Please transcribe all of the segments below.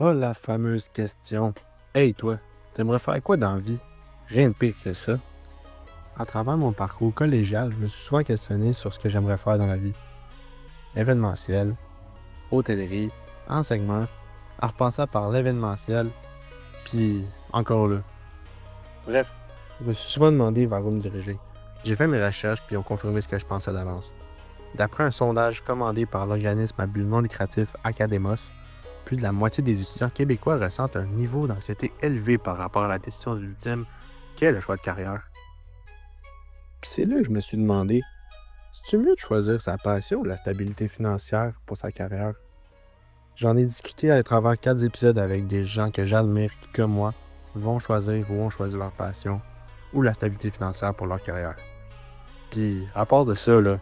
Oh, la fameuse question. Hey, toi, t'aimerais faire quoi dans la vie? Rien de pire que ça. À travers mon parcours collégial, je me suis souvent questionné sur ce que j'aimerais faire dans la vie. Événementiel, hôtellerie, enseignement, en repassant par l'événementiel, puis encore là. Bref, je me suis souvent demandé vers où me diriger. J'ai fait mes recherches puis ont confirmé ce que je pensais d'avance. D'après un sondage commandé par l'organisme à but non lucratif Academos, plus de la moitié des étudiants québécois ressentent un niveau d'anxiété élevé par rapport à la décision ultime qu'est le choix de carrière. Puis c'est là que je me suis demandé, c'est-tu mieux de choisir sa passion ou la stabilité financière pour sa carrière? J'en ai discuté à travers 4 épisodes avec des gens que j'admire qui, comme moi, vont choisir ou ont choisi leur passion ou la stabilité financière pour leur carrière. Puis, à part de ça, là,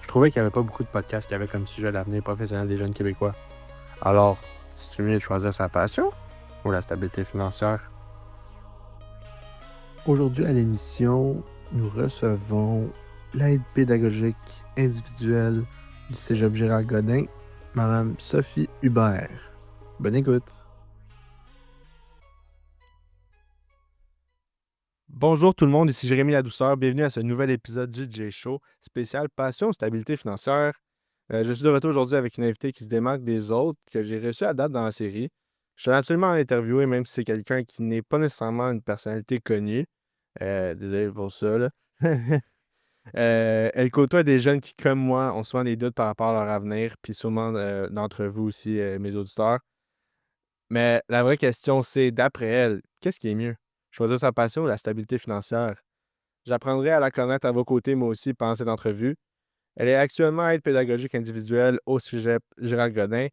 je trouvais qu'il n'y avait pas beaucoup de podcasts qui avaient comme sujet l'avenir professionnel des jeunes Québécois. Alors, c'est mieux de choisir sa passion ou la stabilité financière? Aujourd'hui à l'émission, nous recevons l'aide pédagogique individuelle du Cégep Gérald Godin, Madame Sophie Hubert. Bonne écoute. Bonjour tout le monde, ici Jérémy Ladouceur. Bienvenue à ce nouvel épisode du J-Show, spécial passion, stabilité financière. Je suis de retour aujourd'hui avec une invitée qui se démarque des autres, que j'ai reçue à date dans la série. Je suis absolument à l'interviewer, même si c'est quelqu'un qui n'est pas nécessairement une personnalité connue. Désolé pour ça, là. Elle côtoie des jeunes qui, comme moi, ont souvent des doutes par rapport à leur avenir, puis sûrement d'entre vous aussi, mes auditeurs. Mais la vraie question, c'est, d'après elle, qu'est-ce qui est mieux? Choisir sa passion ou la stabilité financière? J'apprendrai à la connaître à vos côtés, moi aussi, pendant cette entrevue. Elle est actuellement aide pédagogique individuelle au Cégep Gérald Godin.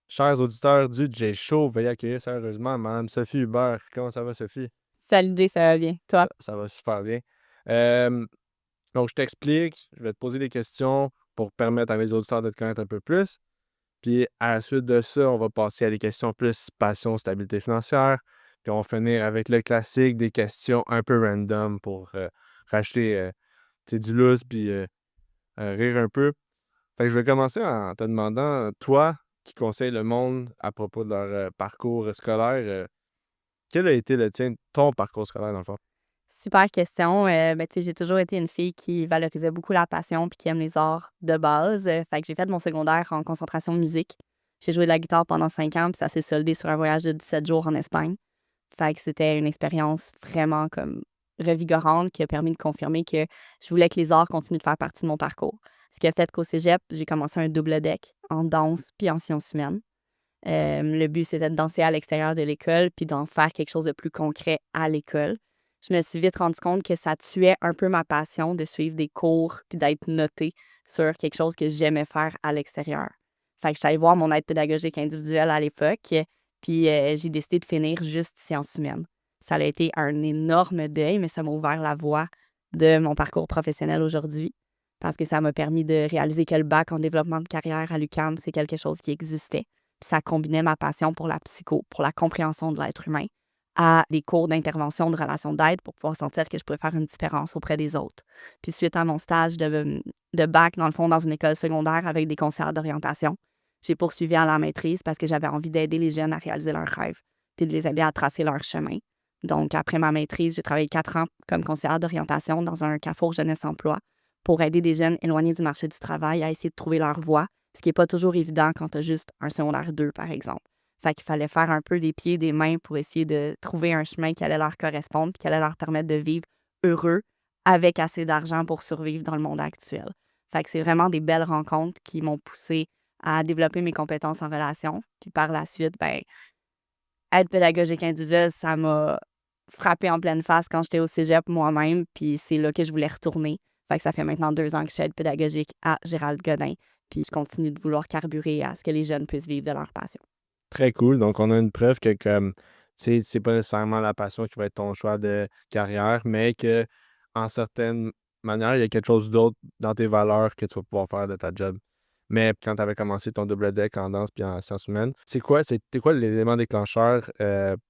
Chers auditeurs du J-Show, veuillez accueillir sérieusement Mme Sophie Hubert. Comment ça va, Sophie? Salut Jay, ça va bien. Toi? Ça va super bien. Donc, je t'explique, je vais te poser des questions pour permettre à mes auditeurs de te connaître un peu plus. Puis, à la suite de ça, on va passer à des questions plus passion, stabilité financière. Puis, on va finir avec le classique des questions un peu random pour racheter du lousse puis rire un peu. Fait que je vais commencer en te demandant, toi qui conseilles le monde à propos de leur parcours scolaire, quel a été le tien, ton parcours scolaire dans le fond? Super question. Tu sais, j'ai toujours été une fille qui valorisait beaucoup la passion puis qui aime les arts de base. Fait que j'ai fait mon secondaire en concentration musique. J'ai joué de la guitare pendant 5 ans, puis ça s'est soldé sur un voyage de 17 jours en Espagne. Fait que c'était une expérience vraiment comme revigorante qui a permis de confirmer que je voulais que les arts continuent de faire partie de mon parcours. Ce qui a fait qu'au cégep, j'ai commencé un double deck en danse puis en sciences humaines. Le but, c'était de danser à l'extérieur de l'école puis d'en faire quelque chose de plus concret à l'école. Je me suis vite rendu compte que ça tuait un peu ma passion de suivre des cours puis d'être notée sur quelque chose que j'aimais faire à l'extérieur. Fait que je suis allée voir mon aide pédagogique individuelle à l'époque, puis j'ai décidé de finir juste sciences humaines. Ça a été un énorme deuil, mais ça m'a ouvert la voie de mon parcours professionnel aujourd'hui parce que ça m'a permis de réaliser que le bac en développement de carrière à l'UQAM, c'est quelque chose qui existait. Puis ça combinait ma passion pour la psycho, pour la compréhension de l'être humain, à des cours d'intervention de relations d'aide pour pouvoir sentir que je pouvais faire une différence auprès des autres. Puis suite à mon stage de bac, dans le fond, dans une école secondaire avec des conseillers d'orientation, j'ai poursuivi à la maîtrise parce que j'avais envie d'aider les jeunes à réaliser leurs rêves, puis de les aider à tracer leur chemin. Donc, après ma maîtrise, j'ai travaillé 4 ans comme conseillère d'orientation dans un carrefour jeunesse-emploi pour aider des jeunes éloignés du marché du travail à essayer de trouver leur voie, ce qui n'est pas toujours évident quand tu as juste un secondaire 2, par exemple. Fait qu'il fallait faire un peu des pieds et des mains pour essayer de trouver un chemin qui allait leur correspondre et qui allait leur permettre de vivre heureux avec assez d'argent pour survivre dans le monde actuel. Fait que c'est vraiment des belles rencontres qui m'ont poussé à développer mes compétences en relation. Puis par la suite, aide pédagogique individuelle, ça m'a frappé en pleine face quand j'étais au cégep moi-même, puis c'est là que je voulais retourner. Fait que ça fait maintenant 2 ans que je suis aide pédagogique à Gérald Godin, puis je continue de vouloir carburer à ce que les jeunes puissent vivre de leur passion. Très cool. Donc, on a une preuve que comme, tu sais, c'est pas nécessairement la passion qui va être ton choix de carrière, mais que en certaines manières, il y a quelque chose d'autre dans tes valeurs que tu vas pouvoir faire de ta job. Mais quand tu avais commencé ton double deck en danse puis en sciences humaines, c'était quoi l'élément déclencheur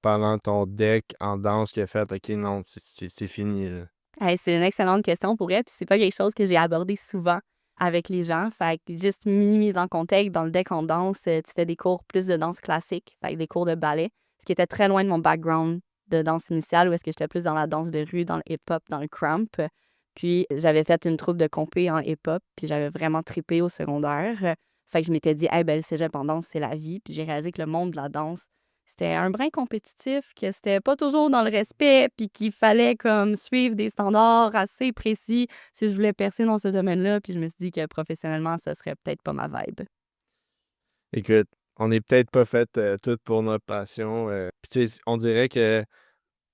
pendant ton deck en danse qui a fait OK, non, c'est fini, là? Hey, c'est une excellente question pour elle, puis c'est pas quelque chose que j'ai abordé souvent avec les gens. Fait que juste mise en contexte, dans le deck en danse, tu fais des cours plus de danse classique, fait que des cours de ballet, ce qui était très loin de mon background de danse initiale, où est-ce que j'étais plus dans la danse de rue, dans le hip-hop, dans le crump. Puis j'avais fait une troupe de compé en hip-hop, puis j'avais vraiment trippé au secondaire. Fait que je m'étais dit, hey, ben, le cégep en danse, c'est la vie. Puis j'ai réalisé que le monde de la danse, c'était un brin compétitif, que c'était pas toujours dans le respect, puis qu'il fallait comme suivre des standards assez précis si je voulais percer dans ce domaine-là. Puis je me suis dit que professionnellement, ça serait peut-être pas ma vibe. Écoute, on n'est peut-être pas fait tout pour notre passion. Puis tu sais, on dirait que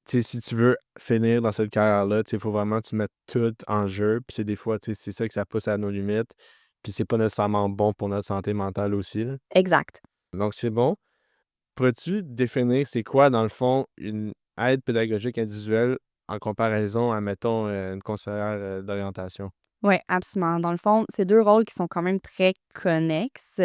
tu sais, si tu veux finir dans cette carrière-là, il faut vraiment que tu mettes tout en jeu. Puis c'est des fois, tu sais, c'est ça que ça pousse à nos limites. Puis c'est pas nécessairement bon pour notre santé mentale aussi, là. Exact. Donc c'est bon. Pourrais-tu définir c'est quoi, dans le fond, une aide pédagogique individuelle en comparaison à, mettons, une conseillère d'orientation? Oui, absolument. Dans le fond, c'est deux rôles qui sont quand même très connexes.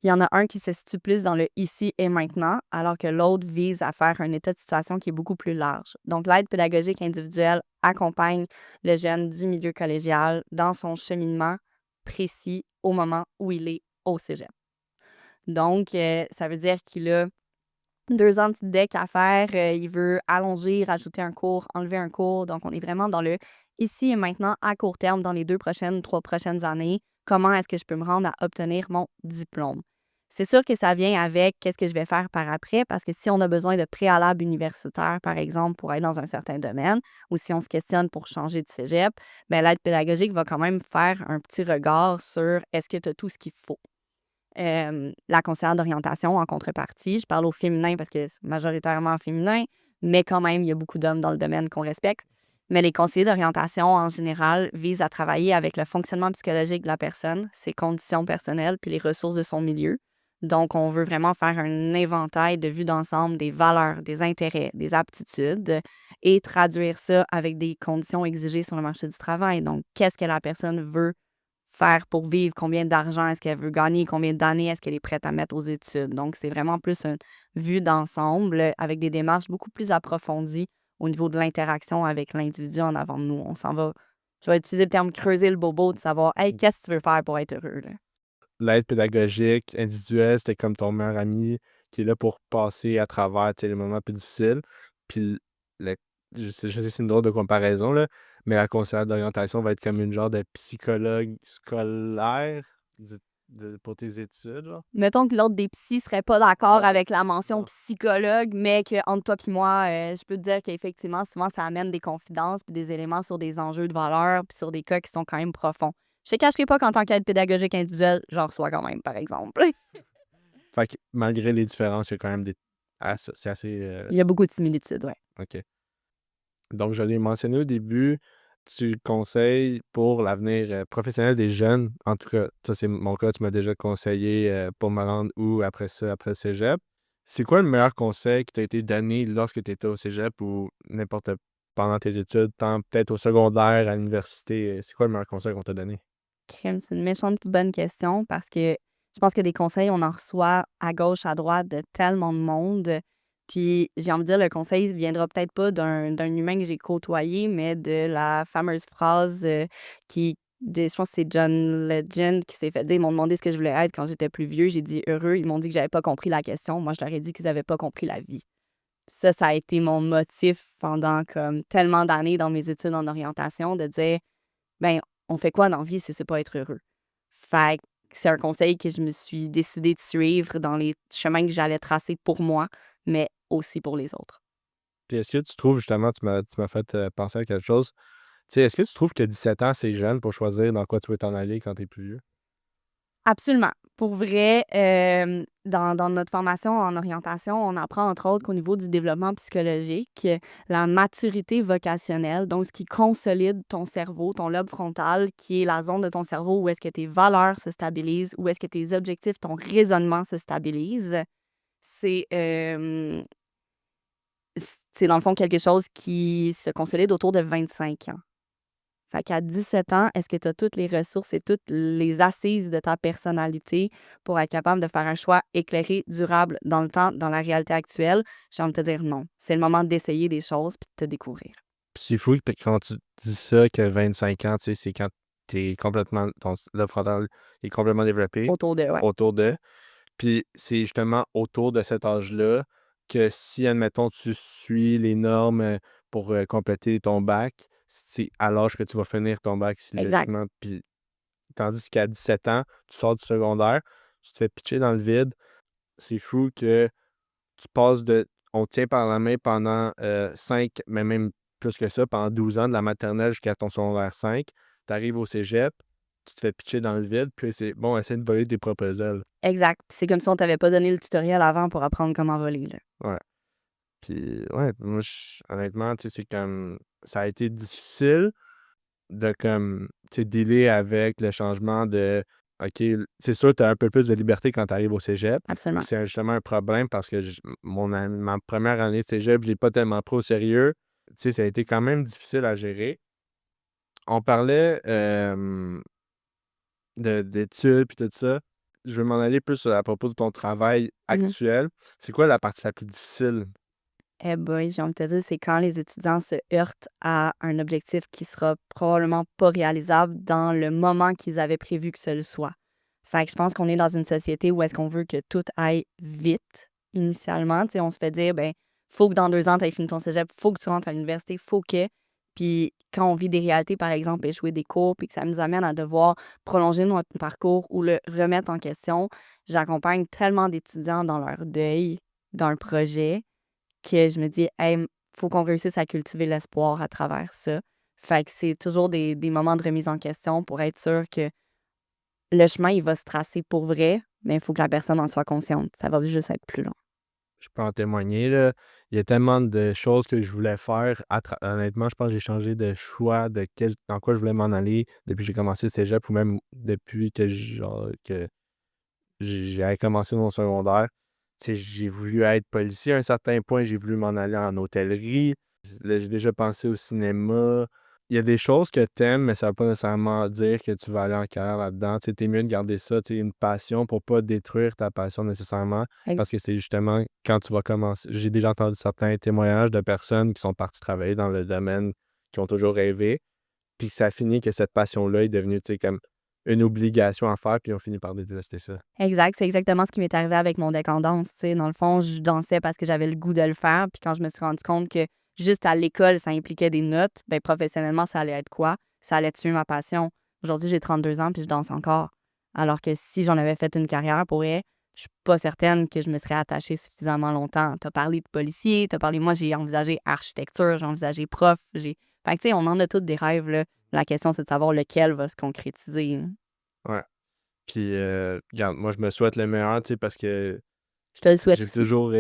Il y en a un qui se situe plus dans le ici et maintenant, alors que l'autre vise à faire un état de situation qui est beaucoup plus large. Donc, l'aide pédagogique individuelle accompagne le jeune du milieu collégial dans son cheminement précis au moment où il est au cégep. Donc, ça veut dire qu'il a 2 ans de petit deck à faire, il veut allonger, rajouter un cours, enlever un cours. Donc, on est vraiment dans le ici et maintenant, à court terme, dans les 2 prochaines, 3 prochaines années. Comment est-ce que je peux me rendre à obtenir mon diplôme? C'est sûr que ça vient avec qu'est-ce que je vais faire par après, parce que si on a besoin de préalable universitaire, par exemple, pour être dans un certain domaine, ou si on se questionne pour changer de cégep, bien, l'aide pédagogique va quand même faire un petit regard sur est-ce que tu as tout ce qu'il faut. La conseillère d'orientation en contrepartie, je parle au féminin parce que c'est majoritairement féminin, mais quand même, il y a beaucoup d'hommes dans le domaine qu'on respecte. Mais les conseillers d'orientation, en général, visent à travailler avec le fonctionnement psychologique de la personne, ses conditions personnelles, puis les ressources de son milieu. Donc, on veut vraiment faire un inventaire de vue d'ensemble des valeurs, des intérêts, des aptitudes et traduire ça avec des conditions exigées sur le marché du travail. Donc, qu'est-ce que la personne veut faire pour vivre, combien d'argent est-ce qu'elle veut gagner, combien d'années est-ce qu'elle est prête à mettre aux études. Donc, c'est vraiment plus une vue d'ensemble avec des démarches beaucoup plus approfondies au niveau de l'interaction avec l'individu en avant de nous. On s'en va, je vais utiliser le terme creuser le bobo, de savoir, hey, qu'est-ce que tu veux faire pour être heureux, là? L'aide pédagogique individuelle, c'était comme ton meilleur ami qui est là pour passer à travers, tu sais, les moments plus difficiles. Puis le je sais c'est une drôle de comparaison, là, mais la conseillère d'orientation va être comme une genre de psychologue scolaire pour tes études, genre? Mettons que l'autre des psys serait pas d'accord avec la mention psychologue, mais qu'entre toi puis moi, je peux te dire qu'effectivement, souvent, ça amène des confidences puis des éléments sur des enjeux de valeur puis sur des cas qui sont quand même profonds. Je te cacherai pas qu'en tant qu'aide pédagogique individuelle, j'en reçois quand même, par exemple. Fait que malgré les différences, il y a quand même des c'est assez, Il y a beaucoup de similitudes, ouais. OK. Donc je l'ai mentionné au début, tu conseilles pour l'avenir, professionnel des jeunes. En tout cas, ça, c'est mon cas, tu m'as déjà conseillé, pour me rendre où après ça, après le cégep. C'est quoi le meilleur conseil qui t'a été donné lorsque tu étais au cégep ou n'importe pendant tes études, tant peut-être au secondaire, à l'université, c'est quoi le meilleur conseil qu'on t'a donné? Crime, c'est une méchante bonne question parce que je pense que des conseils, on en reçoit à gauche, à droite de tellement de monde. Puis j'ai envie de dire, le conseil viendra peut-être pas d'un humain que j'ai côtoyé, mais de la fameuse phrase je pense que c'est John Legend qui s'est fait dire, ils m'ont demandé ce que je voulais être quand j'étais plus vieux. J'ai dit heureux. Ils m'ont dit que j'avais pas compris la question. Moi, je leur ai dit qu'ils avaient pas compris la vie. Ça a été mon motif pendant comme tellement d'années dans mes études en orientation de dire, ben, on fait quoi dans la vie si c'est pas être heureux? Fait que c'est un conseil que je me suis décidée de suivre dans les chemins que j'allais tracer pour moi, mais aussi pour les autres. Puis est-ce que tu trouves justement, tu m'as fait, penser à quelque chose. Tu sais, est-ce que tu trouves que 17 ans, c'est jeune pour choisir dans quoi tu veux t'en aller quand tu es plus vieux? Absolument. Pour vrai, dans notre formation en orientation, on apprend entre autres qu'au niveau du développement psychologique, la maturité vocationnelle, donc ce qui consolide ton cerveau, ton lobe frontal, qui est la zone de ton cerveau où est-ce que tes valeurs se stabilisent, où est-ce que tes objectifs, ton raisonnement se stabilise, c'est, c'est dans le fond quelque chose qui se consolide autour de 25 ans. Fait qu'à 17 ans, est-ce que tu as toutes les ressources et toutes les assises de ta personnalité pour être capable de faire un choix éclairé, durable dans le temps, dans la réalité actuelle? J'ai envie de te dire non. C'est le moment d'essayer des choses puis de te découvrir. Puis c'est fou que quand tu dis ça, que 25 ans, tu sais, c'est quand ton lobe frontal est complètement développé Autour de, ouais. autour de. Puis c'est justement autour de cet âge-là que si, admettons, tu suis les normes pour compléter ton bac, c'est à l'âge que tu vas finir ton bac, si Exact. logiquement. Puis, tandis qu'à 17 ans, tu sors du secondaire, tu te fais pitcher dans le vide. C'est fou que tu passes de. On te tient par la main pendant 5, mais même plus que ça, pendant 12 ans, de la maternelle jusqu'à ton secondaire 5. Tu arrives au cégep, tu te fais pitcher dans le vide, puis c'est bon, essaie de voler tes propres ailes. Exact. Puis c'est comme si on t'avait pas donné le tutoriel avant pour apprendre comment voler, là. Ouais. Puis, ouais, moi, honnêtement, tu sais, c'est comme. Ça a été difficile de, comme, tu sais, dealer avec le changement de. OK, c'est sûr, tu as un peu plus de liberté quand tu arrives au cégep. Absolument. Puis c'est justement un problème parce que ma première année de cégep, je l'ai pas tellement pris au sérieux. Tu sais, ça a été quand même difficile à gérer. On parlait d'études puis tout ça. Je veux m'en aller plus à propos de ton travail actuel. C'est quoi la partie la plus difficile? Eh boy, j'ai envie de te dire, c'est quand les étudiants se heurtent à un objectif qui sera probablement pas réalisable dans le moment qu'ils avaient prévu que ce le soit. Fait que je pense qu'on est dans une société où est-ce qu'on veut que tout aille vite, initialement. Tu sais, on se fait dire, ben, faut que dans 2 ans, tu aies fini ton cégep, faut que tu rentres à l'université, faut que. Puis quand on vit des réalités, par exemple, échouer des cours, puis que ça nous amène à devoir prolonger notre parcours ou le remettre en question, j'accompagne tellement d'étudiants dans leur deuil d'un projet que je me dis, hey, faut qu'on réussisse à cultiver l'espoir à travers ça. Fait que c'est toujours des moments de remise en question pour être sûr que le chemin, il va se tracer pour vrai, mais il faut que la personne en soit consciente. Ça va juste être plus long. Je peux en témoigner, là. Il y a tellement de choses que je voulais faire. Honnêtement, je pense que j'ai changé de choix dans quoi je voulais m'en aller depuis que j'ai commencé le cégep ou même depuis que, que j'ai commencé mon secondaire. Tu sais, j'ai voulu être policier à un certain point, j'ai voulu m'en aller en hôtellerie. Là, j'ai déjà pensé au cinéma. Il y a des choses que t'aimes, mais ça veut pas nécessairement dire que tu vas aller en carrière là-dedans. Tu sais, t'es mieux de garder ça, tu sais, une passion pour pas détruire ta passion nécessairement. Parce que c'est justement quand tu vas commencer. J'ai déjà entendu certains témoignages de personnes qui sont parties travailler dans le domaine, qui ont toujours rêvé, puis que ça a fini que cette passion-là est devenue, tu sais, comme une obligation à faire, puis on finit par détester ça. Exact, c'est exactement ce qui m'est arrivé avec mon deck en danse. Tu sais, dans le fond, je dansais parce que j'avais le goût de le faire. Puis quand je me suis rendu compte que juste à l'école, ça impliquait des notes, ben professionnellement, ça allait être quoi? Ça allait tuer ma passion. Aujourd'hui, j'ai 32 ans puis je danse encore. Alors que si j'en avais fait une carrière pour elle, je suis pas certaine que je me serais attachée suffisamment longtemps. T'as parlé de policier, moi, j'ai envisagé architecture, j'ai envisagé prof. Fait que, tu sais, on en a tous des rêves, là. La question, c'est de savoir lequel va se concrétiser. Ouais. Puis, regarde, moi, je me souhaite le meilleur, tu sais, parce que Je te le souhaite j'ai aussi. toujours,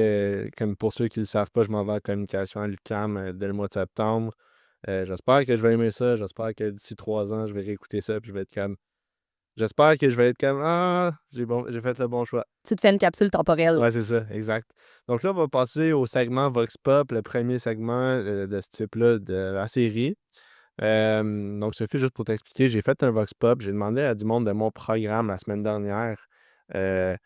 comme pour ceux qui le savent pas, je m'en vais en communication à l'UQAM dès le mois de septembre. J'espère que je vais aimer ça. J'espère que d'ici 3 ans, je vais réécouter ça, puis je vais être comme. J'espère que je vais être comme Ah, j'ai fait le bon choix. Tu te fais une capsule temporelle. Ouais, c'est ça, exact. Donc là, on va passer au segment Vox Pop, le premier segment de ce type-là de la série. Donc, Sophie, juste pour t'expliquer, j'ai fait un Vox Pop. J'ai demandé à du monde de mon programme la semaine dernière, dans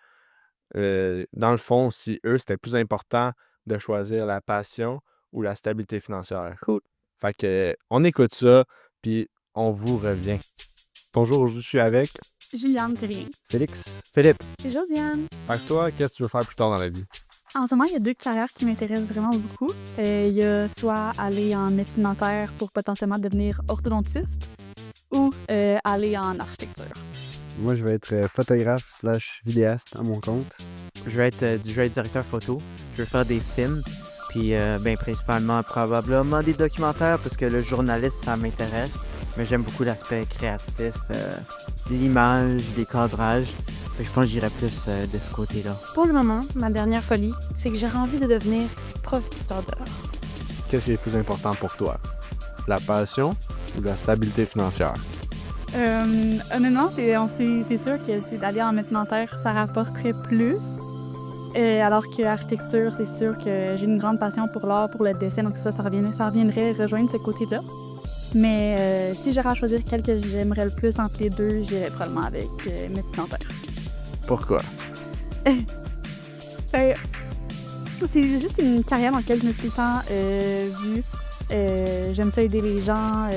le fond, si eux, c'était plus important de choisir la passion ou la stabilité financière. Cool. Fait que, on écoute ça, puis on vous revient. Bonjour, aujourd'hui, je suis avec Juliane Grien. Félix. Philippe. Et Josiane. Fait que toi, qu'est-ce que tu veux faire plus tard dans la vie? En ce moment, il y a 2 carrières qui m'intéressent vraiment beaucoup. Il y a soit aller en médecine dentaire pour potentiellement devenir orthodontiste ou aller en architecture. Moi, je vais être photographe / vidéaste à mon compte. Je vais être directeur photo. Je veux faire des films. Puis, principalement, probablement des documentaires parce que le journaliste, ça m'intéresse. Mais j'aime beaucoup l'aspect créatif, l'image, les cadrages. Fait que je pense que j'irais plus de ce côté-là. Pour le moment, ma dernière folie, c'est que j'aurais envie de devenir prof d'histoire de l'art. Qu'est-ce qui est le plus important pour toi? La passion ou la stabilité financière? Honnêtement, c'est sûr que d'aller en médecine dentaire, ça rapporterait plus. Alors que architecture, c'est sûr que j'ai une grande passion pour l'art, pour le dessin, donc ça reviendrait rejoindre ce côté-là. Mais si j'aurais à choisir quel que j'aimerais le plus entre les deux, j'irais probablement avec médecine dentaire. Pourquoi? C'est juste une carrière dans laquelle je me suis tout le temps vue J'aime ça aider les gens,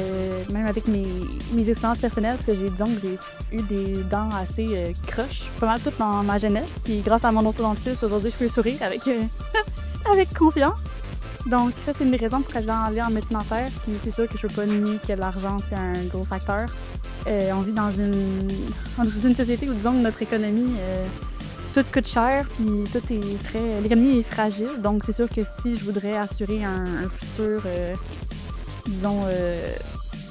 même avec mes expériences personnelles, parce que disons que j'ai eu des dents assez croches, pas mal toutes dans ma jeunesse. Puis grâce à mon orthodontiste, aujourd'hui, je peux sourire avec, avec confiance. Donc ça, c'est une des raisons pour que je vais aller en médecine dentaire. Puis c'est sûr que je peux pas nier que l'argent, c'est un gros facteur. On vit dans une société où, disons, notre économie, tout coûte cher, puis l'économie est fragile. Donc c'est sûr que si je voudrais assurer un futur, disons,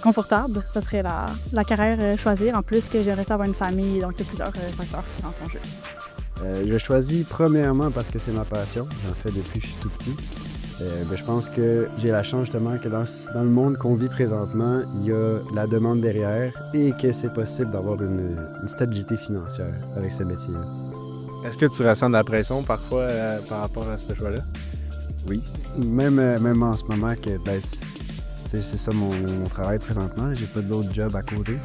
confortable, ça serait la carrière choisir. En plus que j'aimerais ça avoir une famille, donc il y a plusieurs facteurs qui rentrent en jeu. Je choisis premièrement parce que c'est ma passion. J'en fais depuis que je suis tout petit. Je pense que j'ai la chance justement que dans le monde qu'on vit présentement, il y a la demande derrière et que c'est possible d'avoir une stabilité financière avec ce métier-là. Est-ce que tu ressens de la pression parfois par rapport à ce choix-là? Oui. Même en ce moment, que c'est ça mon travail présentement. J'ai pas d'autre job à côté.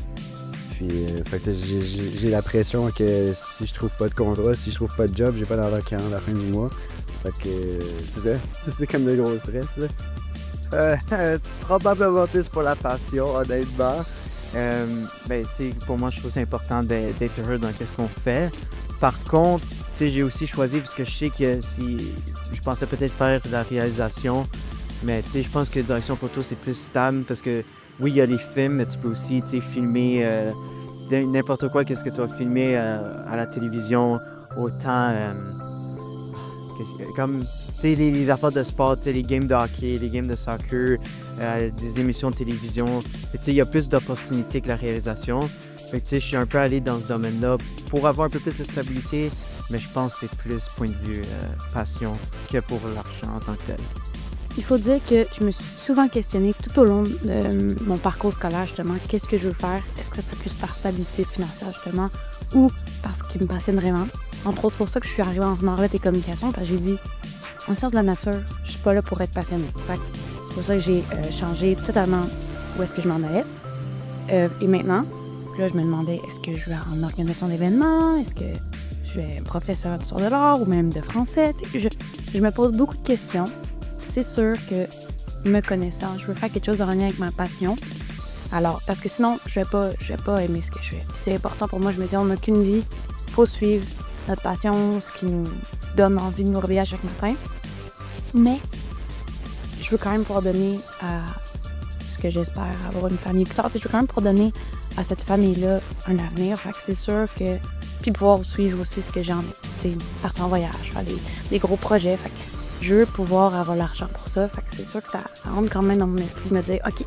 Puis, j'ai la pression que si je trouve pas de contrat, si je trouve pas de job, j'ai pas d'argent qui rentre à la fin du mois. Fait que c'est ça. C'est comme de gros stress, là. Probablement plus pour la passion, honnêtement. Pour moi, je trouve que c'est important d'être heureux dans ce qu'on fait. Par contre, j'ai aussi choisi parce que je sais que si je pensais peut-être faire de la réalisation, mais je pense que direction photo, c'est plus stable parce que oui, il y a les films, mais tu peux aussi filmer n'importe quoi, qu'est-ce que tu vas filmer à la télévision, autant comme les affaires de sport, les games de hockey, les games de soccer, des émissions de télévision. Il y a plus d'opportunités que la réalisation. Fait que je suis un peu allé dans ce domaine-là pour avoir un peu plus de stabilité, mais je pense que c'est plus point de vue passion que pour l'argent en tant que tel. Il faut dire que je me suis souvent questionnée tout au long de mon parcours scolaire, justement, qu'est-ce que je veux faire? Est-ce que ça serait plus par stabilité financière, justement, ou parce qu'il me passionne vraiment? Entre autres, c'est pour ça que je suis arrivée en arts et communication, parce que j'ai dit, en sciences de la nature, je suis pas là pour être passionnée. Fait que c'est pour ça que j'ai changé totalement où est-ce que je m'en allais. Et maintenant, là, je me demandais, est-ce que je vais en organisation d'événements? Est-ce que je vais être professeur d'histoire de l'art ou même de français? Je me pose beaucoup de questions. C'est sûr que, me connaissant, je veux faire quelque chose de en lien avec ma passion. Alors, parce que sinon, je vais pas aimer ce que je fais. Puis c'est important pour moi, je me dis, on n'a qu'une vie, il faut suivre notre passion, ce qui nous donne envie de nous réveiller à chaque matin. Mais, je veux quand même pouvoir donner à ce que j'espère, avoir une famille plus tard. Je veux quand même pouvoir donner à cette famille-là un avenir. Fait que c'est sûr que... Puis pouvoir suivre aussi ce que j'ai envie, partir en voyage, faire des gros projets. Fait que je veux pouvoir avoir l'argent pour ça. Fait que c'est sûr que ça rentre quand même dans mon esprit de me dire, OK,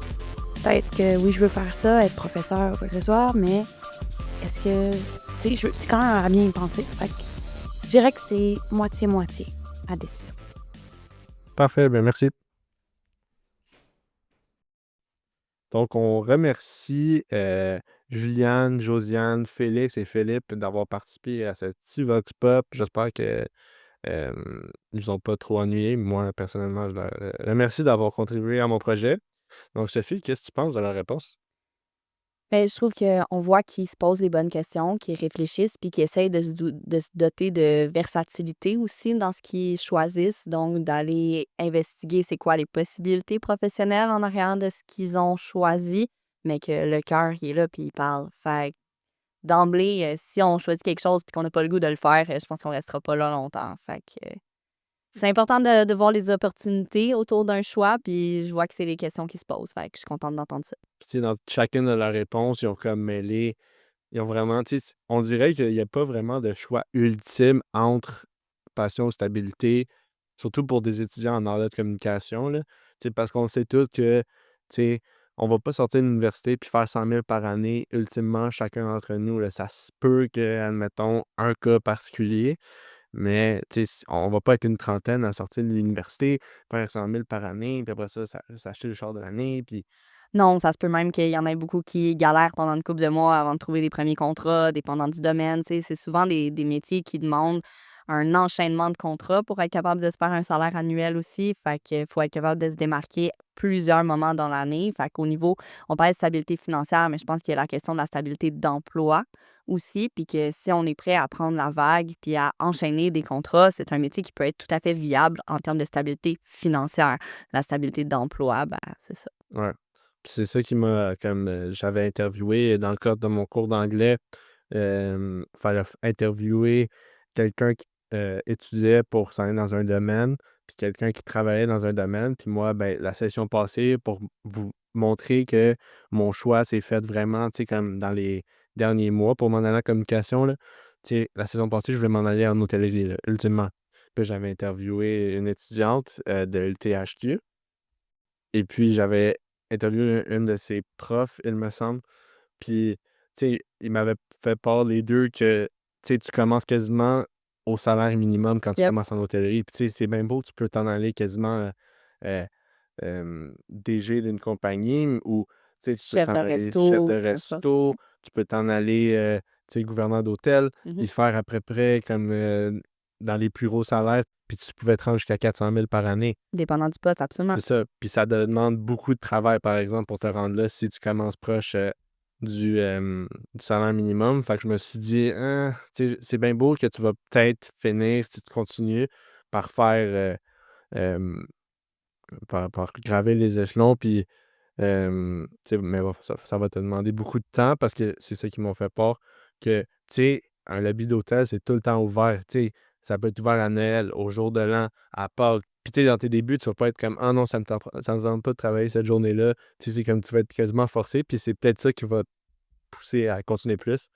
peut-être que oui, je veux faire ça, être professeur ou quoi que ce soit, mais est-ce que... c'est quand même à bien y penser. Fait que je dirais que c'est moitié-moitié à décider. Parfait, bien merci. Donc, on remercie Juliane, Josiane, Félix et Philippe d'avoir participé à ce petit Vox Pop. J'espère que ils nous ont pas trop ennuyés. Moi, personnellement, je leur remercie d'avoir contribué à mon projet. Donc, Sophie, qu'est-ce que tu penses de la réponse? Ben, je trouve qu'on voit qu'ils se posent les bonnes questions, qu'ils réfléchissent, puis qu'ils essayent de se doter de versatilité aussi dans ce qu'ils choisissent. Donc, d'aller investiguer c'est quoi les possibilités professionnelles en arrière de ce qu'ils ont choisi, mais que le cœur, il est là, puis il parle. Fait que d'emblée, si on choisit quelque chose puis qu'on n'a pas le goût de le faire, je pense qu'on restera pas là longtemps. Fait que c'est important de voir les opportunités autour d'un choix, puis je vois que c'est les questions qui se posent. Fait que je suis contente d'entendre ça. Puis, dans chacune de leurs réponses, ils ont comme mêlé, ils ont vraiment, on dirait qu'il n'y a pas vraiment de choix ultime entre passion ou stabilité, surtout pour des étudiants en arts de communication, là. Parce qu'on sait tous que, on va pas sortir de l'université puis faire 100 000 par année, ultimement, chacun d'entre nous, là. Ça se peut que, admettons, un cas particulier, mais on va pas être une trentaine à sortir de l'université, faire 100 000 par année, puis après ça, s'acheter le char de l'année, puis... Non, ça se peut même qu'il y en ait beaucoup qui galèrent pendant une couple de mois avant de trouver des premiers contrats, dépendant du domaine. C'est souvent des métiers qui demandent un enchaînement de contrats pour être capable de se faire un salaire annuel aussi. Fait qu'il faut être capable de se démarquer plusieurs moments dans l'année. Fait qu'au niveau, on parle de stabilité financière, mais je pense qu'il y a la question de la stabilité d'emploi aussi, puis que si on est prêt à prendre la vague puis à enchaîner des contrats, c'est un métier qui peut être tout à fait viable en termes de stabilité financière. La stabilité d'emploi, ben, c'est ça. Ouais. Puis c'est ça qui m'a comme, j'avais interviewé dans le cadre de mon cours d'anglais, fallait interviewer quelqu'un qui, étudiait pour s'en aller dans un domaine, puis quelqu'un qui travaillait dans un domaine. Puis moi, ben, la session passée, pour vous montrer que mon choix s'est fait vraiment, tu sais, comme dans les derniers mois pour m'en aller en communication, là. Tu sais, la saison passée, je voulais m'en aller en hôtellerie, là, ultimement. Puis j'avais interviewé une étudiante, de l'UTHQ. Et puis, j'avais interviewé une de ses profs, il me semble. Puis, tu sais, il m'avait fait part les 2 que, tu sais, tu commences quasiment au salaire minimum quand tu Yep. commences en hôtellerie. Puis, tu sais, c'est bien beau, tu peux t'en aller quasiment, DG d'une compagnie ou, tu sais, tu peux Chef t'en de aller chef de resto, peu importe. resto, tu peux t'en aller, tu sais, gouverneur d'hôtel, Mhm. puis faire à peu près comme, dans les plus gros salaires, puis tu pouvais te rendre jusqu'à 400 000 par année. Dépendant du poste, absolument. C'est ça. Puis ça demande beaucoup de travail, par exemple, pour te rendre là si tu commences proche du salaire minimum. Fait que je me suis dit, ah, tu sais, c'est bien beau que tu vas peut-être finir, si tu continues, par faire, euh, par graver les échelons. Puis, tu sais, mais bon, ça va te demander beaucoup de temps parce que c'est ça qui m'ont fait part que, tu sais, un lobby d'hôtel, c'est tout le temps ouvert. Tu sais, ça peut être ouvert à Noël, au jour de l'an, à Pâques. Puis, tu sais, dans tes débuts, tu vas pas être comme, ah non, ça me tente pas de travailler cette journée-là. Tu sais, c'est comme tu vas être quasiment forcé. Puis, c'est peut-être ça qui va te pousser à continuer plus.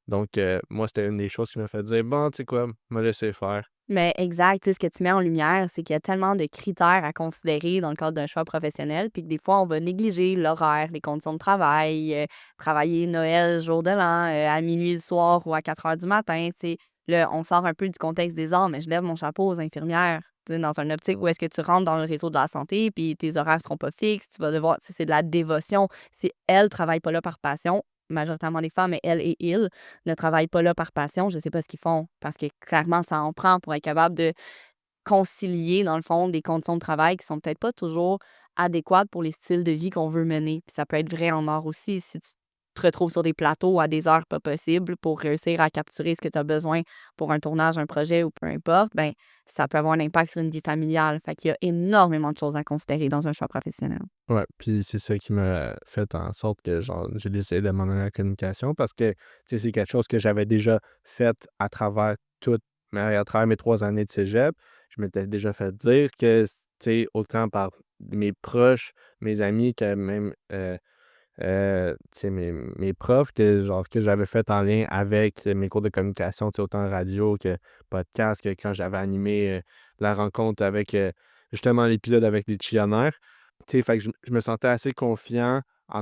Donc, moi, c'était une des choses qui m'a fait dire, bon, tu sais quoi, me laisser faire. Mais exact, tu sais, ce que tu mets en lumière, c'est qu'il y a tellement de critères à considérer dans le cadre d'un choix professionnel, puis que des fois, on va négliger l'horaire, les conditions de travail, travailler Noël, jour de l'an, à minuit le soir ou à 4 heures du matin, tu sais. Là, on sort un peu du contexte des arts, mais je lève mon chapeau aux infirmières. Tu sais, dans une optique où est-ce que tu rentres dans le réseau de la santé, puis tes horaires seront pas fixes, tu vas devoir, tu sais, c'est de la dévotion. Si elles travaillent pas là par passion, majoritairement des femmes, mais elles et ils ne travaillent pas là par passion, je ne sais pas ce qu'ils font. Parce que clairement, ça en prend pour être capable de concilier, dans le fond, des conditions de travail qui sont peut-être pas toujours adéquates pour les styles de vie qu'on veut mener. Puis ça peut être vrai en art aussi. Si tu te retrouves sur des plateaux à des heures pas possibles pour réussir à capturer ce que tu as besoin pour un tournage, un projet ou peu importe, ben ça peut avoir un impact sur une vie familiale. Fait qu'il y a énormément de choses à considérer dans un choix professionnel. Ouais, puis c'est ça qui m'a fait en sorte que, genre, j'ai décidé de m'en aller à la communication parce que, tu sais, c'est quelque chose que j'avais déjà fait à travers mes 3 années de cégep. Je m'étais déjà fait dire que, tu sais, autant par mes proches, mes amis que même, tu sais, mes profs que, genre, que j'avais fait en lien avec mes cours de communication, tu sais, autant radio que podcast, que quand j'avais animé, la rencontre avec, justement l'épisode avec les Chillonneurs. Tu sais, fait que je me sentais assez confiant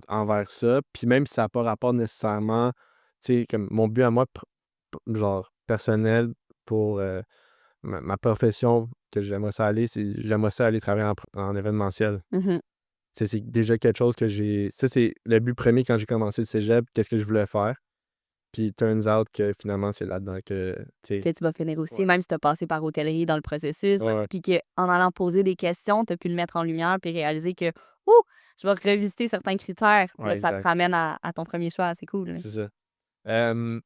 envers ça. Puis même si ça n'a pas rapport nécessairement, tu sais, comme mon but à moi, genre personnel pour ma profession que j'aimerais ça aller, j'aimerais ça aller travailler en événementiel. Mhm. Tu sais, c'est déjà quelque chose que j'ai. Ça, c'est le but premier quand j'ai commencé le cégep, qu'est-ce que je voulais faire. Puis turns out que finalement, c'est là-dedans que, tu sais, Que tu vas finir aussi, ouais, même si tu as passé par hôtellerie dans le processus, ouais, ouais, puis qu'en allant poser des questions, tu as pu le mettre en lumière puis réaliser que ouh, je vais revisiter certains critères. Puis ouais, là, ça te exact. ramène à ton premier choix. C'est cool, là. C'est ça. Euh,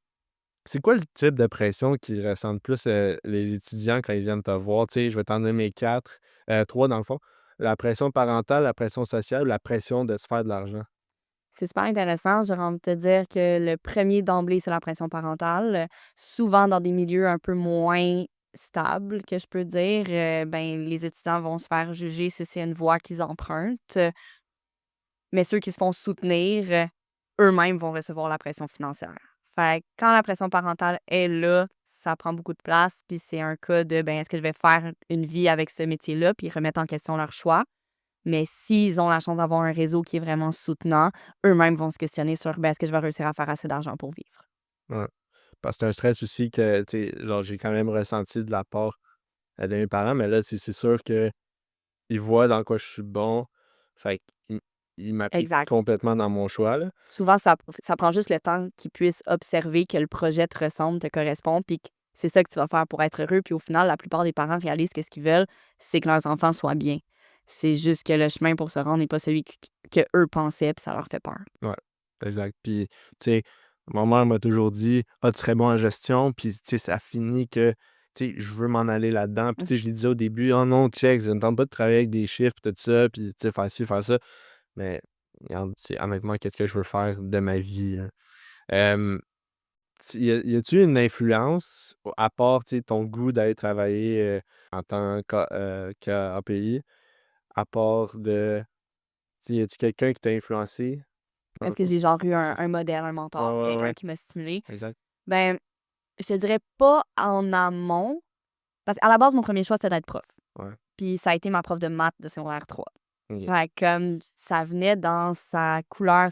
C'est quoi le type de pression qui ressentent plus les étudiants quand ils viennent te voir? Tu sais, je vais t'en nommer 4, 3 dans le fond. La pression parentale, la pression sociale, la pression de se faire de l'argent. C'est super intéressant. J'aurais envie de te dire que le premier d'emblée, c'est la pression parentale. Souvent dans des milieux un peu moins stables, que je peux dire, ben, les étudiants vont se faire juger si c'est une voie qu'ils empruntent. Mais ceux qui se font soutenir, eux-mêmes vont recevoir la pression financière. Fait que quand la pression parentale est là, ça prend beaucoup de place, puis c'est un cas de, ben, est-ce que je vais faire une vie avec ce métier-là, puis ils remettent en question leur choix. Mais s'ils ont la chance d'avoir un réseau qui est vraiment soutenant, eux-mêmes vont se questionner sur, ben, est-ce que je vais réussir à faire assez d'argent pour vivre? Ouais. Parce que c'est un stress aussi que, tu sais, genre, j'ai quand même ressenti de la part de mes parents, mais là, c'est sûr que ils voient dans quoi je suis bon. Fait qu'ils m'appuient Exact. complètement dans mon choix, là. Souvent, ça prend juste le temps qu'ils puissent observer que le projet te ressemble, te correspond, puis que c'est ça que tu vas faire pour être heureux. Puis au final, la plupart des parents réalisent que ce qu'ils veulent, c'est que leurs enfants soient bien. C'est juste que le chemin pour se rendre n'est pas celui que eux pensaient, puis ça leur fait peur. Ouais, exact. Puis, tu sais, Ma mère m'a toujours dit: «Ah, tu serais bon en gestion», puis tu sais, ça finit que, tu sais, je veux m'en aller là-dedans. Puis tu sais, je lui disais au début: «Oh non, check, ça me tente pas de travailler avec des chiffres, tout ça, puis tu sais, faire ci, faire ça». Mais regarde, c'est honnêtement qu'est-ce que je veux faire de ma vie, là. Hem, y a-tu une influence, à part, tu sais, ton goût d'aller travailler, en tant qu'API, à part de tu sais, y a-tu quelqu'un qui t'a influencé un Est-ce que peu? j'ai genre eu un modèle, un mentor, Ouais, ouais, quelqu'un ouais, qui m'a stimulé? exact. Ben, je te dirais pas en amont, parce qu'à la base, mon premier choix, c'était d'être prof. Ouais, Puis ça a été ma prof de maths de secondaire 3. OK. Fait que comme ça venait dans sa couleur,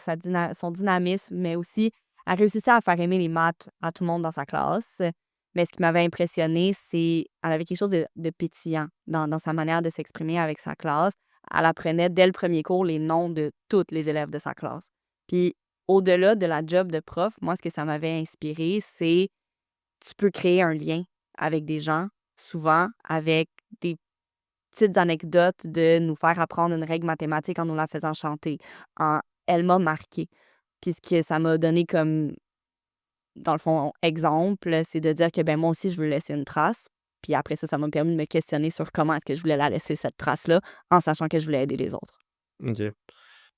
son dynamisme, mais aussi, elle réussissait à faire aimer les maths à tout le monde dans sa classe. Mais ce qui m'avait impressionné, c'est elle avait quelque chose de pétillant dans sa manière de s'exprimer avec sa classe. Elle apprenait dès le premier cours les noms de tous les élèves de sa classe. Puis au-delà de la job de prof, moi, ce que ça m'avait inspiré, c'est tu peux créer un lien avec des gens, souvent avec des petites anecdotes de nous faire apprendre une règle mathématique en nous la faisant chanter. Elle m'a marquée. Puis ce que ça m'a donné comme, dans le fond, exemple, c'est de dire que ben moi aussi, je veux laisser une trace. Puis après ça m'a permis de me questionner sur comment est-ce que je voulais la laisser, cette trace-là, en sachant que je voulais aider les autres. OK.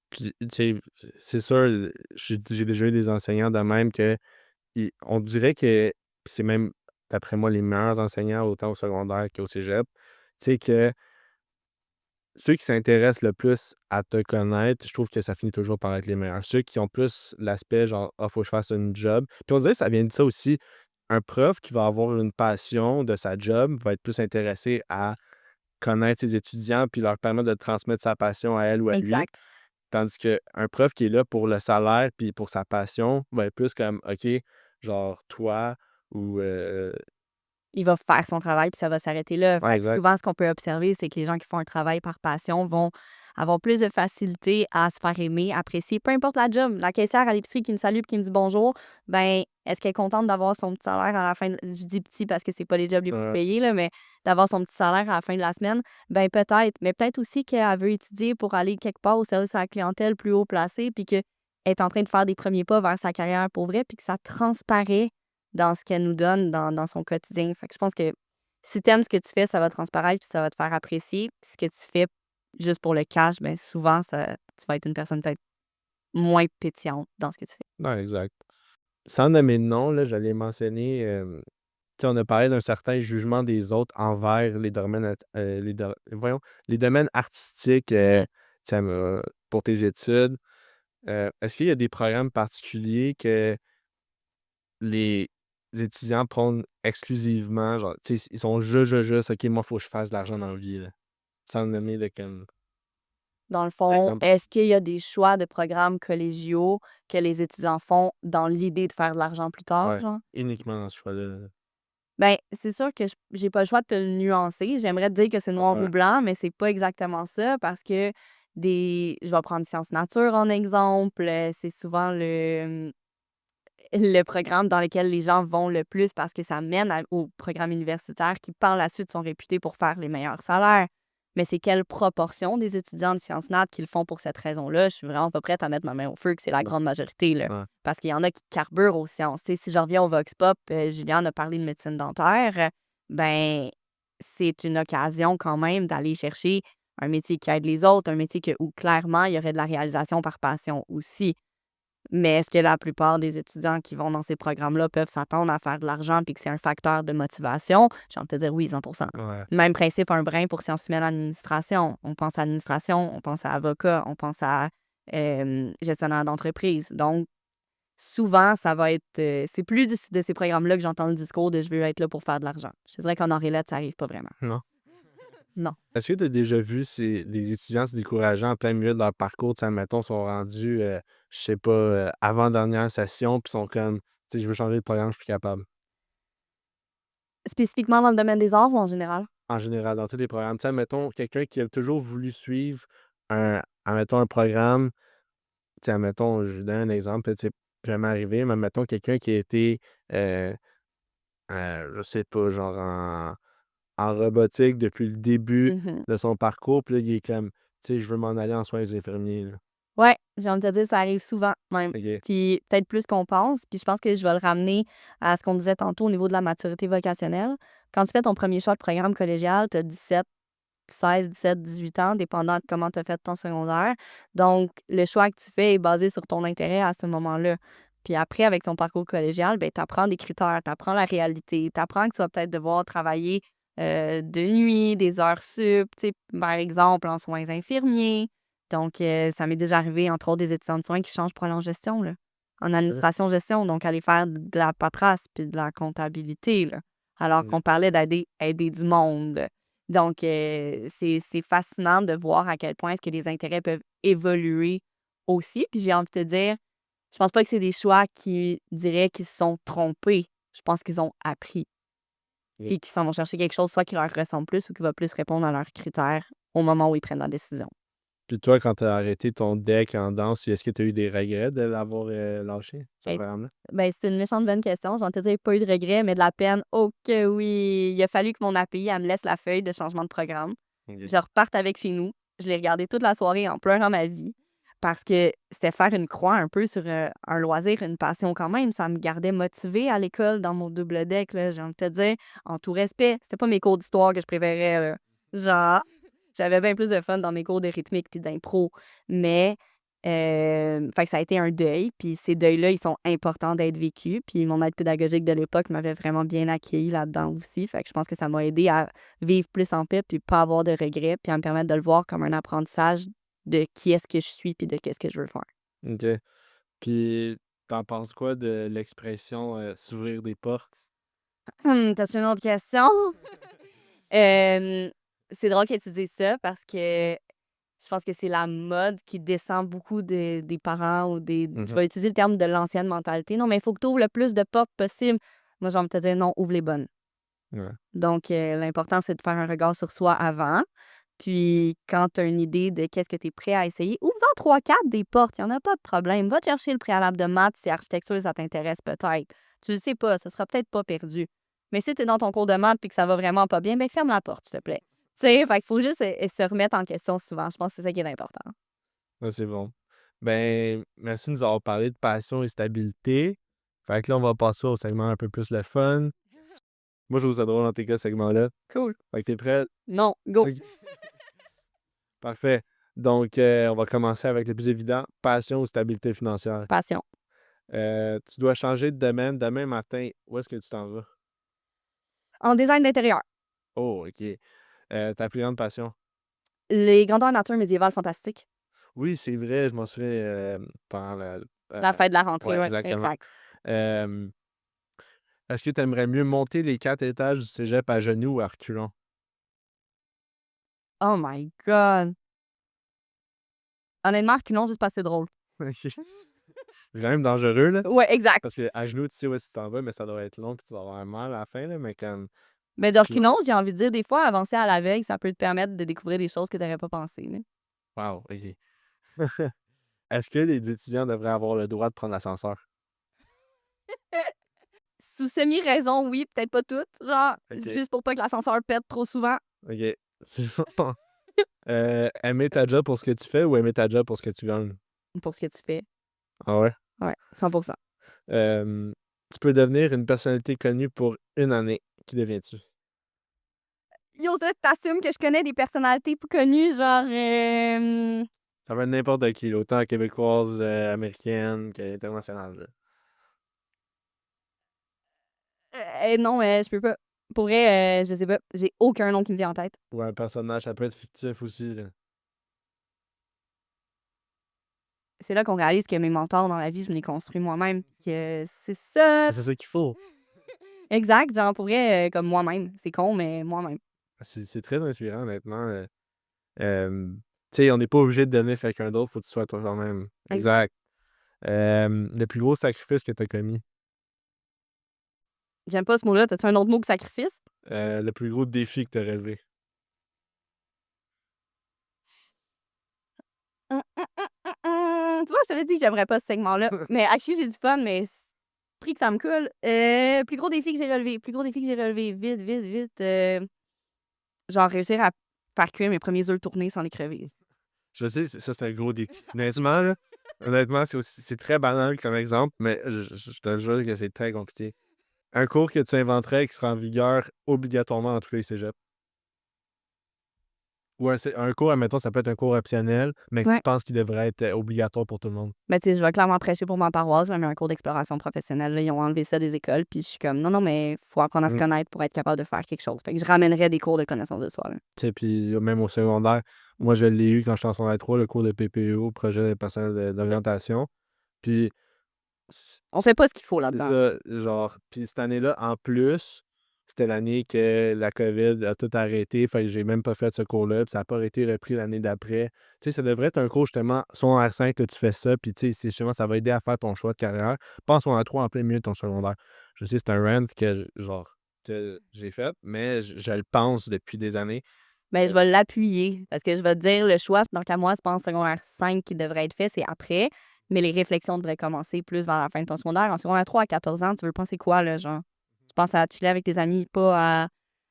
Puis, tu sais, c'est sûr, j'ai déjà eu des enseignants de même que on dirait que c'est même, d'après moi, les meilleurs enseignants, autant au secondaire qu'au cégep. Tu sais que ceux qui s'intéressent le plus à te connaître, je trouve que ça finit toujours par être les meilleurs. Ceux qui ont plus l'aspect genre: «Ah, faut que je fasse une job». Puis on dirait que ça vient de ça aussi. Un prof qui va avoir une passion de sa job va être plus intéressé à connaître ses étudiants puis leur permettre de transmettre sa passion à elle ou à lui. Exact. Tandis qu'un prof qui est là pour le salaire puis pour sa passion va être plus comme: «OK, genre toi» ou Il va faire son travail, puis ça va s'arrêter là. ouais, Fait que exact. souvent, ce qu'on peut observer, c'est que les gens qui font un travail par passion vont avoir plus de facilité à se faire aimer, apprécier, peu importe la job. La caissière à l'épicerie qui me salue et qui me dit bonjour, ben, est-ce qu'elle est contente d'avoir son petit salaire à la fin je dis petit parce que c'est pas les jobs les plus Ouais, payés, là, mais d'avoir son petit salaire à la fin de la semaine? Ben, peut-être. Mais peut-être aussi qu'elle veut étudier pour aller quelque part au service à la clientèle plus haut placé, puis qu'elle est en train de faire des premiers pas vers sa carrière pour vrai, puis que ça transparaît dans ce qu'elle nous donne dans son quotidien. Fait que je pense que si tu aimes ce que tu fais, ça va transparaître puis ça va te faire apprécier. Puis ce que tu fais juste pour le cash, ben souvent, tu vas être une personne peut-être moins pétillante dans ce que tu fais. non, exact. Sans nommer de nom, là, j'allais mentionner, tu sais, on a parlé d'un certain jugement des autres envers les domaines les domaines artistiques, tu sais, pour tes études. Est-ce qu'il y a des programmes particuliers que les étudiants prennent exclusivement, genre, tu sais, ils sont juste: «OK, moi, il faut que je fasse de l'argent dans la vie», là, sans nommer de comme Dans le fond, exemple est-ce qu'il y a des choix de programmes collégiaux que les étudiants font dans l'idée de faire de l'argent plus tard, ouais, genre? uniquement dans ce choix-là. Ben, c'est sûr que j'ai pas le choix de te le nuancer. J'aimerais te dire que c'est noir ou Ouais, blanc, mais c'est pas exactement ça parce que je vais prendre sciences nature en exemple. C'est souvent le programme dans lequel les gens vont le plus parce que ça mène au programme universitaire qui, par la suite, sont réputés pour faire les meilleurs salaires. Mais c'est quelle proportion des étudiants de sciences nat qui le font pour cette raison-là? Je suis vraiment pas prête à mettre ma main au feu que c'est la grande majorité, là. ouais, Parce qu'il y en a qui carburent aux sciences. Tu sais, si je reviens au Vox Pop, Juliane a parlé de médecine dentaire, ben c'est une occasion quand même d'aller chercher un métier qui aide les autres, un métier où clairement il y aurait de la réalisation par passion aussi. Mais est-ce que la plupart des étudiants qui vont dans ces programmes-là peuvent s'attendre à faire de l'argent puis que c'est un facteur de motivation? J'ai envie de te dire oui, 100. ouais. Même principe, un brin pour sciences humaines administration. On pense à administration, on pense à avocat, on pense à gestionnaire d'entreprise. Donc, souvent, ça va être. C'est plus de ces programmes-là que j'entends le discours de je veux être là pour faire de l'argent. Je te dirais qu'en Henriette, ça arrive pas vraiment. Non. Non. Est-ce que tu as déjà vu des étudiants se décourager en plein milieu de leur parcours? Tu sais, admettons, sont rendus, je sais pas, avant-dernière session, puis sont comme, tu sais, je veux changer de programme, je suis plus capable. Spécifiquement dans le domaine des arts ou en général? En général, dans tous les programmes. Tu sais, admettons, quelqu'un qui a toujours voulu suivre admettons, un programme, tu sais, admettons, je donne un exemple, peut-être c'est jamais arrivé, mais admettons quelqu'un qui a été, euh, je sais pas, genre en robotique depuis le début Mhm. de son parcours, puis là, il est comme, tu sais, je veux m'en aller en soins infirmiers, là. Ouais, j'ai envie de te dire, ça arrive souvent même. OK. Puis peut-être plus qu'on pense. Puis je pense que je vais le ramener à ce qu'on disait tantôt au niveau de la maturité vocationnelle. Quand tu fais ton premier choix de programme collégial, tu as 16, 17, 18 ans, dépendant de comment tu as fait ton secondaire. Donc, le choix que tu fais est basé sur ton intérêt à ce moment-là. Puis après, avec ton parcours collégial, ben, tu apprends des critères, tu apprends la réalité, tu apprends que tu vas peut-être devoir travailler de nuit, des heures sup, tu sais, par exemple, en soins infirmiers. Donc, ça m'est déjà arrivé, entre autres, des étudiants de soins qui changent pour aller en gestion, là, en administration-gestion, donc aller faire de la paperasse puis de la comptabilité, là, alors qu'on parlait d'aider du monde. Donc, c'est fascinant de voir à quel point est-ce que les intérêts peuvent évoluer aussi. Puis j'ai envie de te dire, je pense pas que c'est des choix qui diraient qu'ils se sont trompés. Je pense qu'ils ont appris. Oui. Puis qu'ils s'en vont chercher quelque chose soit qui leur ressemble plus ou qui va plus répondre à leurs critères au moment où ils prennent la décision. Puis toi, quand tu as arrêté ton deck en danse, est-ce que tu as eu des regrets de l'avoir lâché, ce Hey, programme-là? ben, c'est une méchante bonne question. J'ai envie de te dire, pas eu de regrets, mais de la peine. Oh que oui! Il a fallu que mon API elle me laisse la feuille de changement de programme. OK. Je reparte avec chez nous. Je l'ai regardé toute la soirée en pleurant ma vie parce que c'était faire une croix un peu sur un loisir, une passion quand même. Ça me gardait motivée à l'école dans mon double deck, là. J'ai envie de te dire, en tout respect, c'était pas mes cours d'histoire que je préférais, là. Genre, j'avais bien plus de fun dans mes cours de rythmique puis d'impro. Mais, fait que ça a été un deuil. Puis ces deuils-là, ils sont importants d'être vécus. Puis mon aide pédagogique de l'époque m'avait vraiment bien accueilli là-dedans aussi. Fait que je pense que ça m'a aidé à vivre plus en paix puis pas avoir de regrets puis à me permettre de le voir comme un apprentissage de qui est-ce que je suis puis de qu'est-ce que je veux faire. OK. Puis t'en penses quoi de l'expression s'ouvrir des portes? T'as-tu une autre question? C'est drôle que tu dises ça parce que je pense que c'est la mode qui descend beaucoup des parents ou je vais utiliser le terme de l'ancienne mentalité. Non, mais il faut que tu ouvres le plus de portes possible. Moi, j'ai envie de te dire non, ouvre les bonnes. Ouais. Donc, l'important, c'est de faire un regard sur soi avant. Puis, quand tu as une idée de qu'est-ce que tu es prêt à essayer, ouvre-en 3-4 des portes. Il n'y en a pas de problème. Va te chercher le préalable de maths si architecture, ça t'intéresse peut-être. Tu le sais pas, ça sera peut-être pas perdu. Mais si tu es dans ton cours de maths et que ça va vraiment pas bien, ben ferme la porte, s'il te plaît. Tu sais, fait qu'il faut juste se remettre en question souvent. Je pense que c'est ça qui est important. Ouais, c'est bon. Ben, merci de nous avoir parlé de passion et stabilité. Fait que là, on va passer au segment un peu plus le fun. Moi, je trouve ça drôle dans tes cas, ce segment-là. Cool. Fait que t'es prêt? Non, go. Ok. Parfait. Donc, on va commencer avec le plus évident. Passion ou stabilité financière. Passion. Tu dois changer de domaine demain matin. Où est-ce que tu t'en vas? En design d'intérieur, Oh, OK. Ta plus grande passion? les grandeurs nature médiévales fantastiques. Oui, c'est vrai, je m'en souviens pendant La fête de la rentrée, ouais, ouais, exactement. exact. Euh, Est-ce que tu aimerais mieux monter les 4 étages du cégep à genoux ou à reculons? Oh my God. Honnêtement, non, juste pas assez drôle. OK. C'est quand même dangereux, là. Ouais, exact. Parce qu'à genoux, tu sais où est-ce que tu t'en vas, mais ça doit être long puis tu vas avoir mal à la fin, là. Mais comme. Mais de reculons- reculons, j'ai envie de dire, des fois, avancer à la veille, ça peut te permettre de découvrir des choses que tu n'aurais pas pensé. Là. Wow, OK. Est-ce que les étudiants devraient avoir le droit de prendre l'ascenseur? Sous semi-raison, oui, peut-être pas toutes. Genre, OK. juste pour pas que l'ascenseur pète trop souvent. OK. C'est bon. Aimer ta job pour ce que tu fais ou aimer ta job pour ce que tu gagnes? Pour ce que tu fais. Ah ouais? Ouais, 100%. Tu peux devenir une personnalité connue pour une année. Qui deviens-tu? Yo, ça, t'assumes que je connais des personnalités plus connues, genre. Ça va être n'importe qui, là, autant québécoise, américaine qu'internationale. Là. Non, je peux pas. Pour vrai, je sais pas. J'ai aucun nom qui me vient en tête. Ou un personnage, ça peut être fictif aussi. Là. C'est là qu'on réalise que mes mentors dans la vie, je me les construis moi-même. Que c'est ça. C'est ça qu'il faut. Exact, genre pour vrai, comme moi-même. C'est con, mais moi-même. C'est très inspirant, honnêtement. Tu sais, on n'est pas obligé de donner à quelqu'un d'autre, faut que tu sois toi-même. Exact. Le plus gros sacrifice que tu as commis. J'aime pas ce mot-là. T'as-tu un autre mot que sacrifice? Le plus gros défi que tu as relevé. Tu vois, je t'avais dit que j'aimerais pas ce segment-là. Mais actually, j'ai du fun, mais pris que ça me coule. Plus gros défi que j'ai relevé. Plus gros défi que j'ai relevé. Vite, vite, vite. Genre réussir à faire cuire mes premiers œufs tournés sans les crever. Je sais, ça, c'est un gros défi. Honnêtement, c'est très banal comme exemple, mais je te jure que c'est très compliqué. Un cours que tu inventerais qui sera en vigueur obligatoirement dans tous les cégeps. Ou un cours, admettons, ça peut être un cours optionnel, mais que Ouais. tu penses qu'il devrait être obligatoire pour tout le monde. Ben, tu sais, je vais clairement prêcher pour ma paroisse, là, mais un cours d'exploration professionnelle, là, ils ont enlevé ça des écoles, puis je suis comme, non, mais faut apprendre à se Mm. connaître pour être capable de faire quelque chose. Fait que je ramènerais des cours de connaissance de soi, là. Tu sais, puis même au secondaire, moi, je l'ai eu quand j'étais en secondaire 3, le cours de PPO, projet personnel d'orientation. Puis, On sait pas ce qu'il faut c'est là-dedans. ça, genre, puis cette année-là, en plus, c'était l'année que la COVID a tout arrêté. Fait que j'ai même pas fait ce cours-là. Puis ça n'a pas été repris l'année d'après. Tu sais, ça devrait être un cours justement, secondaire 5, que tu fais ça. Puis tu sais, justement, ça va aider à faire ton choix de carrière. Pas en secondaire 3, en plein milieu de ton secondaire. Je sais, c'est un rant que j'ai fait, mais je le pense depuis des années. Ben, je vais l'appuyer parce que je vais te dire le choix, donc à moi, c'est pas en secondaire 5 qui devrait être fait, c'est après. Mais les réflexions devraient commencer plus vers la fin de ton secondaire. En secondaire 3 à 14 ans, tu veux penser quoi, là, genre? Tu penses à chiller avec tes amis, pas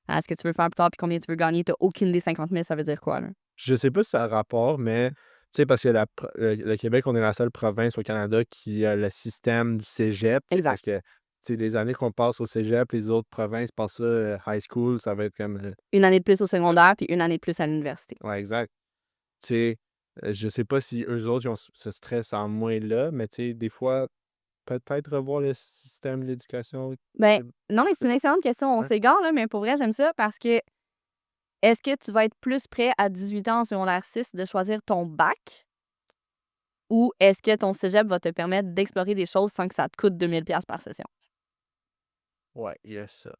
à ce que tu veux faire plus tard puis combien tu veux gagner. T'as aucune des 50 000, ça veut dire quoi, là? Je sais pas si ça a rapport, mais tu sais, parce que le Québec, on est la seule province au Canada qui a le système du cégep. Tu sais, Exact. parce que tu sais, les années qu'on passe au cégep, les autres provinces passent ça high school, ça va être comme. Une année de plus au secondaire puis une année de plus à l'université. Ouais, exact. Tu sais, je sais pas si eux autres, ils ont ce stress en moins là, mais tu sais, des fois, peut-être revoir le système de l'éducation. Ben, non, mais c'est une excellente question. On Ouais. s'égare, là, mais pour vrai, j'aime ça parce que est-ce que tu vas être plus prêt à 18 ans en secondaire 6 de choisir ton bac ou est-ce que ton cégep va te permettre d'explorer des choses sans que ça te coûte 2000 $ par session? Ouais, il y a ça.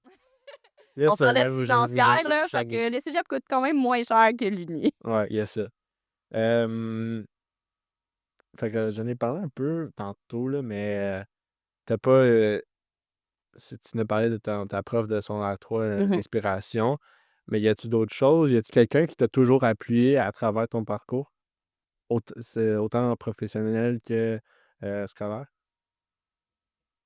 On parlait de financière, là, fait que le cégep coûte quand même moins cher que l'uni. Ouais, il y a ça. Fait que j'en ai parlé un peu tantôt, là, mais t'as pas. Si tu nous parlais de ta prof de secondaire 3, inspiration, mais y a-tu d'autres choses? Y a-tu quelqu'un qui t'a toujours appuyé à travers ton parcours? C'est autant professionnel que scolaire?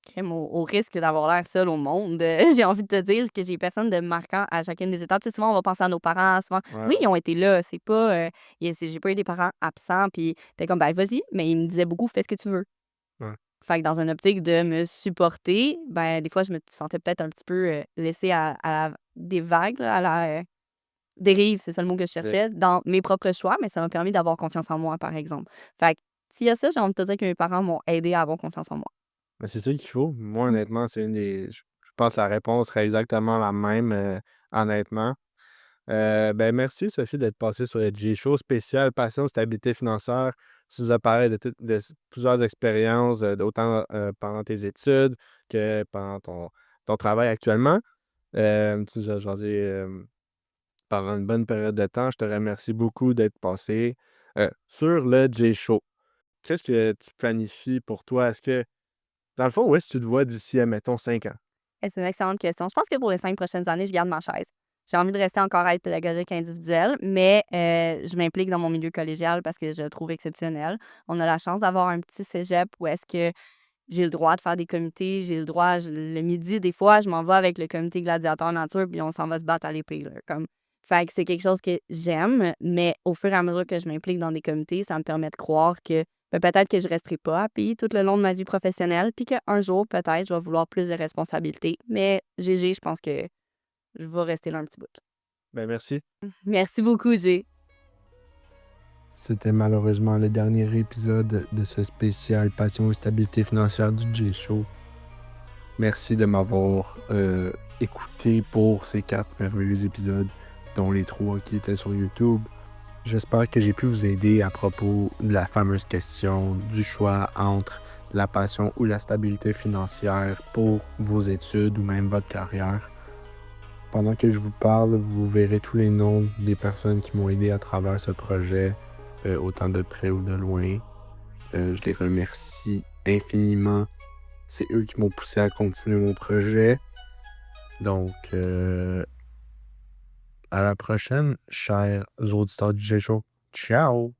Crème, au risque d'avoir l'air seule au monde, j'ai envie de te dire que j'ai personne de marquant à chacune des étapes. Tu sais, souvent, on va penser à nos parents, souvent. Ouais, Oui, ils ont été là, c'est pas, j'ai pas eu des parents absents, puis t'es comme, ben vas-y, mais ils me disaient beaucoup, fais ce que tu veux. ouais. Fait que dans une optique de me supporter, ben des fois, je me sentais peut-être un petit peu laissée des vagues, là, à la dérive, c'est ça le mot que je cherchais, dans mes propres choix, mais ça m'a permis d'avoir confiance en moi, par exemple. Fait que s'il y a ça, j'ai envie de te dire que mes parents m'ont aidé à avoir confiance en moi. Mais c'est ça qu'il faut. Moi, honnêtement, c'est une des. Je pense que la réponse serait exactement la même, honnêtement. Ben merci, Sophie, d'être passée sur le J-Show spécial Passion, stabilité financière. Tu nous as parlé de plusieurs expériences, autant pendant tes études que pendant ton travail actuellement. Tu nous as jasé pendant une bonne période de temps. Je te remercie beaucoup d'être passé sur le J-Show. Qu'est-ce que tu planifies pour toi? Est-ce que, dans le fond, où est-ce que tu te vois d'ici, mettons, 5 ans? C'est une excellente question. Je pense que pour les 5 prochaines années, je garde ma chaise. J'ai envie de rester encore à être pédagogique individuelle, mais je m'implique dans mon milieu collégial parce que je le trouve exceptionnel. On a la chance d'avoir un petit cégep où est-ce que j'ai le droit de faire des comités, j'ai le droit, le midi, des fois, je m'en vais avec le comité gladiateur nature, puis on s'en va se battre à l'épée, là, comme. Fait que c'est quelque chose que j'aime, mais au fur et à mesure que je m'implique dans des comités, ça me permet de croire que peut-être que je resterai pas à pays tout le long de ma vie professionnelle, puis qu'un jour, peut-être, je vais vouloir plus de responsabilités. Mais GG, je pense que je vais rester là un petit bout. Ben merci. Merci beaucoup, Jay. C'était malheureusement le dernier épisode de ce spécial Passion et stabilité financière du J-Show. Merci de m'avoir écouté pour ces 4 merveilleux épisodes, dont les 3 qui étaient sur YouTube. J'espère que j'ai pu vous aider à propos de la fameuse question du choix entre la passion ou la stabilité financière pour vos études ou même votre carrière. Pendant que je vous parle, vous verrez tous les noms des personnes qui m'ont aidé à travers ce projet, autant de près ou de loin. Je les remercie infiniment. C'est eux qui m'ont poussé à continuer mon projet. Donc, à la prochaine, chers auditeurs du J-Show. Ciao!